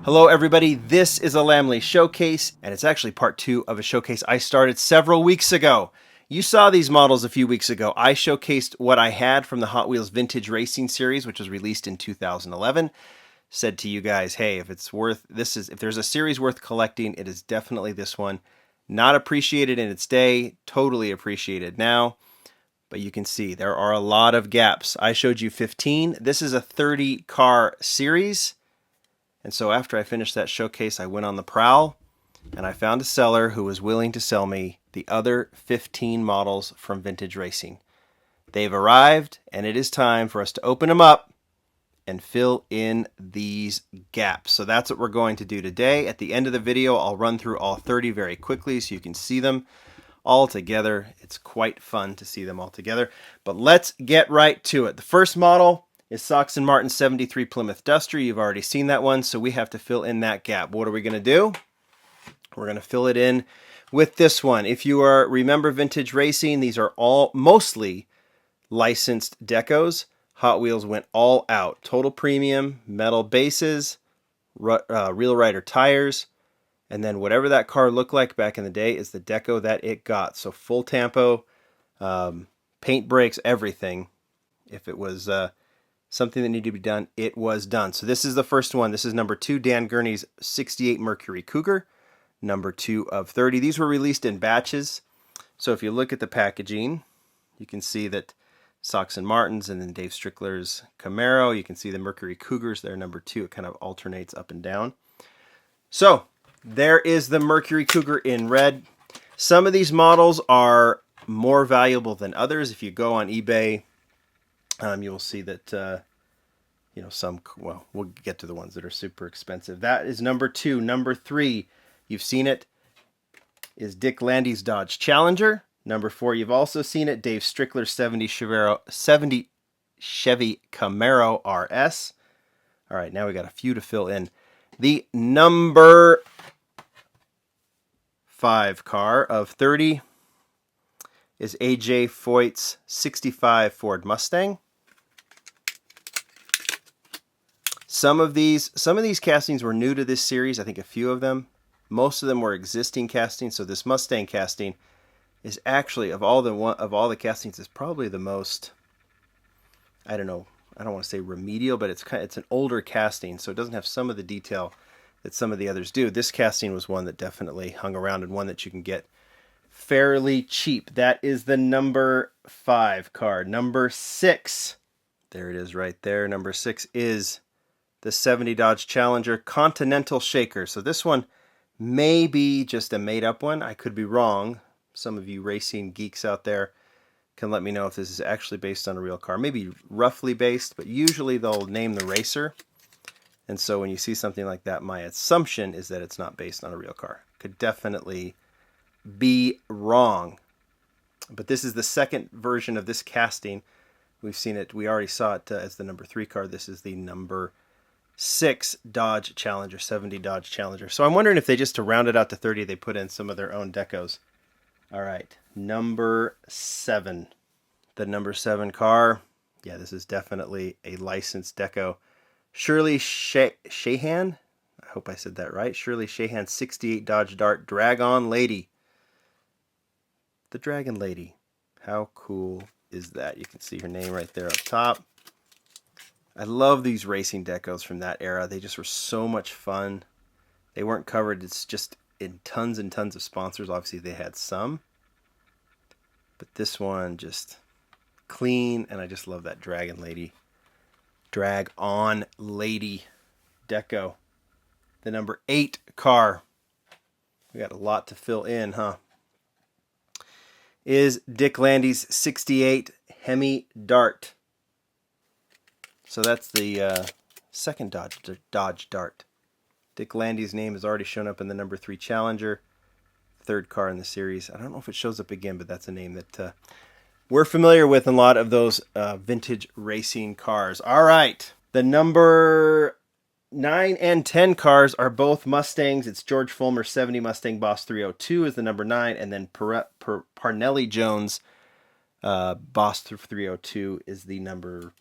Hello everybody, this is a Lamley showcase, and it's actually part 2 of a showcase I started several weeks ago. You saw these models a few weeks ago. I showcased what I had from the Hot Wheels Vintage Racing series, which was released in 2011. Said to you guys, hey, if there's a series worth collecting, it is definitely this one. Not appreciated in its day, totally appreciated now. But you can see there are a lot of gaps. I showed you 15. This is a 30 car series. And so after I finished that showcase, I went on the prowl and I found a seller who was willing to sell me the other 15 models from Vintage Racing. They've arrived, and it is time for us to open them up and fill in these gaps. So that's what we're going to do today. At the end of the video, I'll run through all 30 very quickly so you can see them all together. It's quite fun to see them all together. But let's get right to it. The first model is Sox & Martin 73 Plymouth Duster. You've already seen that one, so we have to fill in that gap. What are we going to do? We're going to fill it in with this one. If you remember Vintage Racing, these are all mostly licensed decos. Hot Wheels went all out. Total premium, metal bases, Real Rider tires, and then whatever that car looked like back in the day is the deco that it got. So full tampo, paint breaks, everything. If it was something that needed to be done, it was done. So this is the first one. This is number 2, Dan Gurney's 68 Mercury Cougar, number 2 of 30. These were released in batches. So if you look at the packaging, you can see that Sox & Martin's and then Dave Strickler's Camaro. You can see the Mercury Cougars there, number 2. It kind of alternates up and down. So there is the Mercury Cougar in red. Some of these models are more valuable than others. If you go on eBay, you will see that, we'll get to the ones that are super expensive. That is number 2. Number 3, you've seen it, is Dick Landy's Dodge Challenger. Number 4, you've also seen it, Dave Strickler's 70 Chevy Camaro RS. All right, now we got a few to fill in. The number 5 car of 30 is AJ Foyt's 65 Ford Mustang. Some of these castings were new to this series. I think a few of them. Most of them were existing castings. So this Mustang casting is actually of all the castings is probably the most, I don't know. I don't want to say remedial, but it's an older casting, so it doesn't have some of the detail that some of the others do. This casting was one that definitely hung around and one that you can get fairly cheap. That is the number 5 car. Number 6, there it is right there. Number 6 is the 70 Dodge Challenger Continental Shaker. So this one may be just a made-up one. I could be wrong. Some of you racing geeks out there can let me know if this is actually based on a real car. Maybe roughly based, but usually they'll name the racer. And so when you see something like that, my assumption is that it's not based on a real car. Could definitely be wrong. But this is the second version of this casting. We've seen it. We already saw it as the number 3 car. This is the number 6 Dodge Challenger, 70 Dodge Challenger. So I'm wondering if they just, to round it out to 30, they put in some of their own decos. All right, number 7. The number 7 car. Yeah, this is definitely a licensed deco. Shirley Shahan. I hope I said that right. Shirley Shahan 68 Dodge Dart Dragon Lady. The Dragon Lady. How cool is that? You can see her name right there up top. I love these racing decos from that era. They just were so much fun. They weren't covered. It's just in tons and tons of sponsors. Obviously, they had some. But this one just clean, and I just love that Dragon Lady. Drag on Lady deco. The number 8 car. We got a lot to fill in, huh? Is Dick Landy's 68 Hemi Dart. So that's the second Dodge Dart. Dick Landy's name has already shown up in the number 3 Challenger, 3rd car in the series. I don't know if it shows up again, but that's a name that we're familiar with in a lot of those vintage racing cars. All right, the number 9 and 10 cars are both Mustangs. It's George Fulmer's 70 Mustang Boss 302 is the number 9, and then Parnelli Jones Boss 302 is the number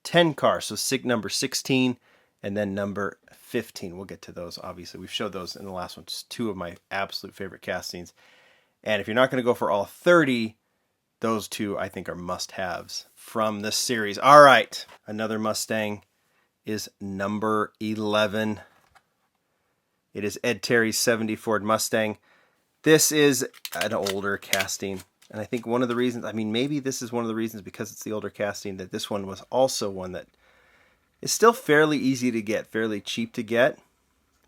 10 car. So number 16 And then number 15, we'll get to those, obviously. We've showed those in the last one. Just two of my absolute favorite castings. And if you're not going to go for all 30, those two I think are must-haves from this series. All right, another Mustang is number 11. It is Ed Terry's 70 Ford Mustang. This is an older casting. And I think one of the reasons, I mean, maybe this is one of the reasons because it's the older casting, that this one was also one that is still fairly easy to get, fairly cheap to get.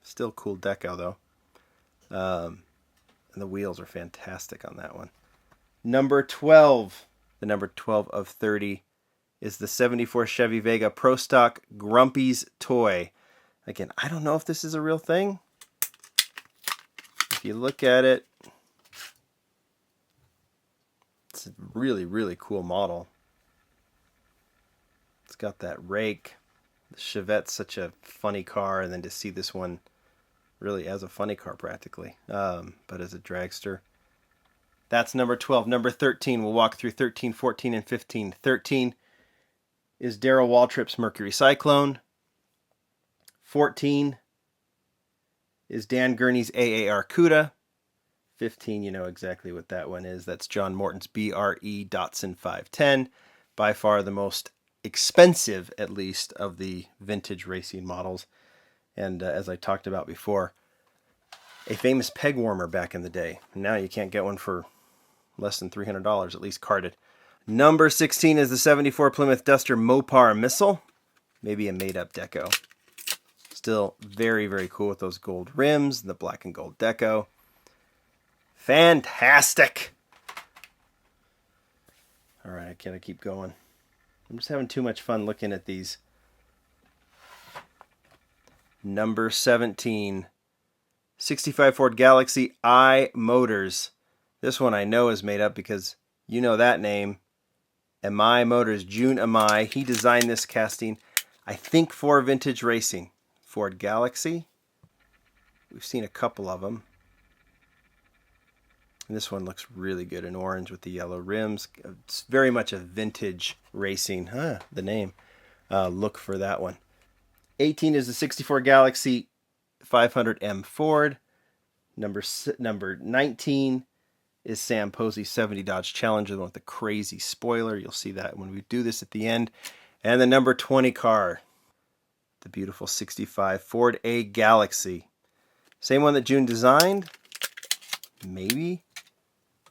Still cool deco, though. And the wheels are fantastic on that one. Number 12. The number 12 of 30 is the 74 Chevy Vega Pro Stock Grumpy's Toy. Again, I don't know if this is a real thing. If you look at it, it's a really, really cool model. It's got that rake. The Chevette's such a funny car, and then to see this one really as a funny car practically, but as a dragster. That's number 12. Number 13, we'll walk through 13, 14, and 15. 13 is Darrell Waltrip's Mercury Cyclone. 14 is Dan Gurney's AAR Cuda. 15, you know exactly what that one is. That's John Morton's BRE Datsun 510. By far the most expensive, at least, of the vintage racing models. And as I talked about before, a famous peg warmer back in the day. Now you can't get one for less than $300, at least carded. Number 16 is the 74 Plymouth Duster Mopar Missile. Maybe a made-up deco. Still very, very cool with those gold rims and the black and gold deco. Fantastic! All right, I gotta keep going. I'm just having too much fun looking at these. Number 17, 65 Ford Galaxy I Motors. This one I know is made up because you know that name. Amai Motors, June Amai. He designed this casting, I think, for vintage racing. Ford Galaxy. We've seen a couple of them. And this one looks really good in orange with the yellow rims. It's very much a vintage racing, the name, look for that one. 18 is the 64 Galaxy 500M Ford. Number 19 is Sam Posey's 70 Dodge Challenger, the one with the crazy spoiler. You'll see that when we do this at the end. And the number 20 car, the beautiful 65 Ford A Galaxy. Same one that June designed? Maybe?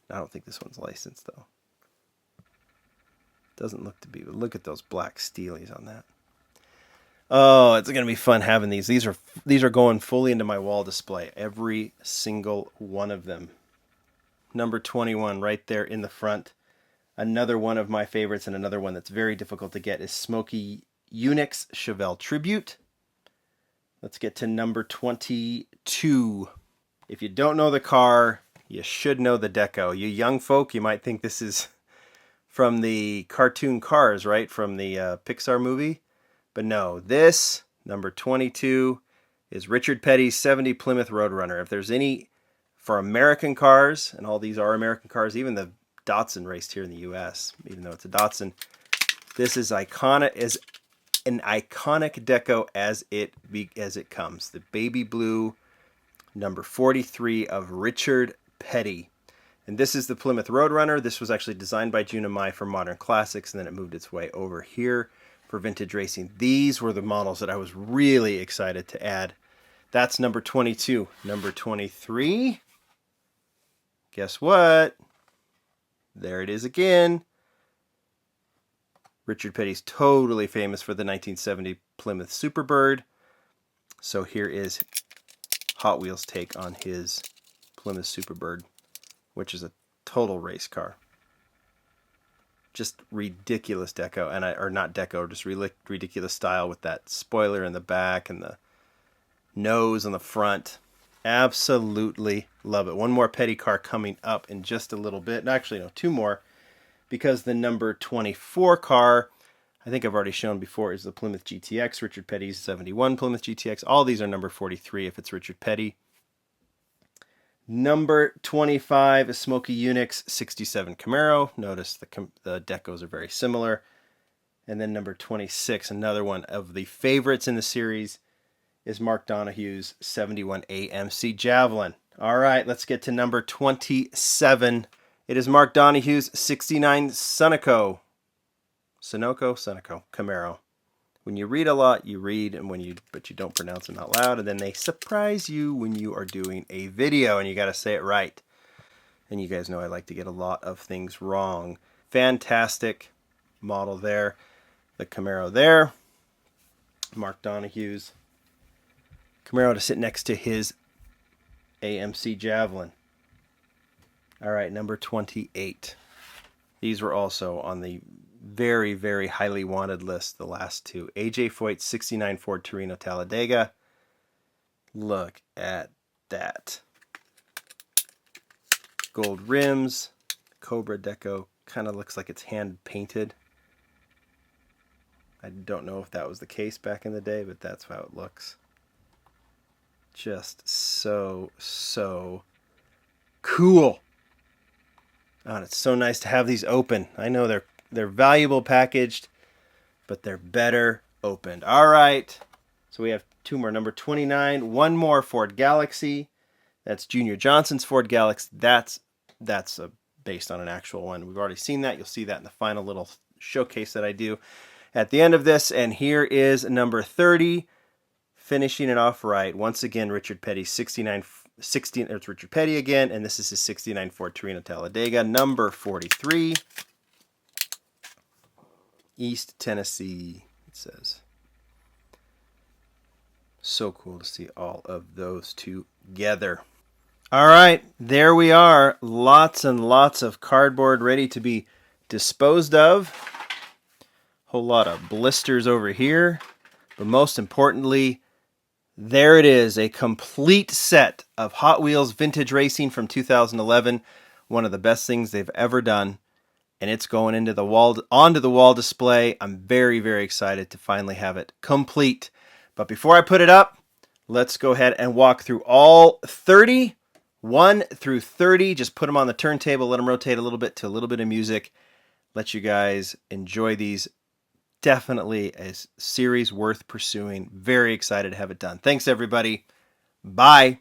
I don't think this one's licensed, though. Doesn't look to be, but look at those black steelies on that. Oh, it's going to be fun having these. These are going fully into my wall display. Every single one of them. Number 21 right there in the front. Another one of my favorites and another one that's very difficult to get is Smokey Unix Chevelle Tribute. Let's get to number 22. If you don't know the car, you should know the deco. You young folk, you might think this is from the cartoon Cars, right? From the Pixar movie. But no, this, number 22, is Richard Petty's 70 Plymouth Roadrunner. If there's any for American cars, and all these are American cars, even the Datsun raced here in the U.S., even though it's a Datsun, this is iconic, is an iconic deco as it comes. The baby blue, number 43 of Richard Petty. And this is the Plymouth Roadrunner. This was actually designed by June Amai for Modern Classics, and then it moved its way over here for vintage racing. These were the models that I was really excited to add. That's number 22. Number 23. Guess what? There it is again. Richard Petty's totally famous for the 1970 Plymouth Superbird. So here is Hot Wheels' take on his Plymouth Superbird, which is a total race car. Just ridiculous deco, or not deco, just ridiculous style with that spoiler in the back and the nose on the front. Absolutely love it. One more Petty car coming up in just a little bit. Actually, no, two more, because the number 24 car, I think I've already shown before, is the Plymouth GTX, Richard Petty's 71 Plymouth GTX. All these are number 43 if it's Richard Petty. Number 25 is Smokey Unix 67 Camaro. Notice the decos are very similar. And then number 26, another one of the favorites in the series, is Mark Donohue's 71 AMC Javelin. All right, let's get to number 27. It is Mark Donohue's 69 SUNOCO. SUNOCO, CAMARO. When you read a lot, you read, but you don't pronounce them out loud, and then they surprise you when you are doing a video, and you got to say it right. And you guys know I like to get a lot of things wrong. Fantastic model there. The Camaro there. Mark Donohue's Camaro to sit next to his AMC Javelin. All right, number 28. These were also on the very, very highly wanted list, the last two. AJ Foyt's 69 Ford Torino Talladega. Look at that. Gold rims. Cobra deco. Kind of looks like it's hand painted. I don't know if that was the case back in the day, but that's how it looks. Just so cool. Oh, and it's so nice to have these open. I know they're valuable packaged, but they're better opened. All right. So we have two more. Number 29, one more Ford Galaxy. That's Junior Johnson's Ford Galaxy. That's based on an actual one. We've already seen that. You'll see that in the final little showcase that I do at the end of this. And here is number 30, finishing it off right. Once again, Richard Petty's 16. It's Richard Petty again, and this is his 69 Ford Torino Talladega, number 43. East Tennessee, it says. So cool to see all of those together. All right, there we are. Lots and lots of cardboard ready to be disposed of. Whole lot of blisters over here. But most importantly, there it is, a complete set of Hot Wheels Vintage Racing from 2011. One of the best things they've ever done. And it's going onto the wall display. I'm very, very excited to finally have it complete. But before I put it up, let's go ahead and walk through all 30, 1 through 30. Just put them on the turntable, let them rotate a little bit to a little bit of music. Let you guys enjoy these. Definitely a series worth pursuing. Very excited to have it done. Thanks, everybody. Bye.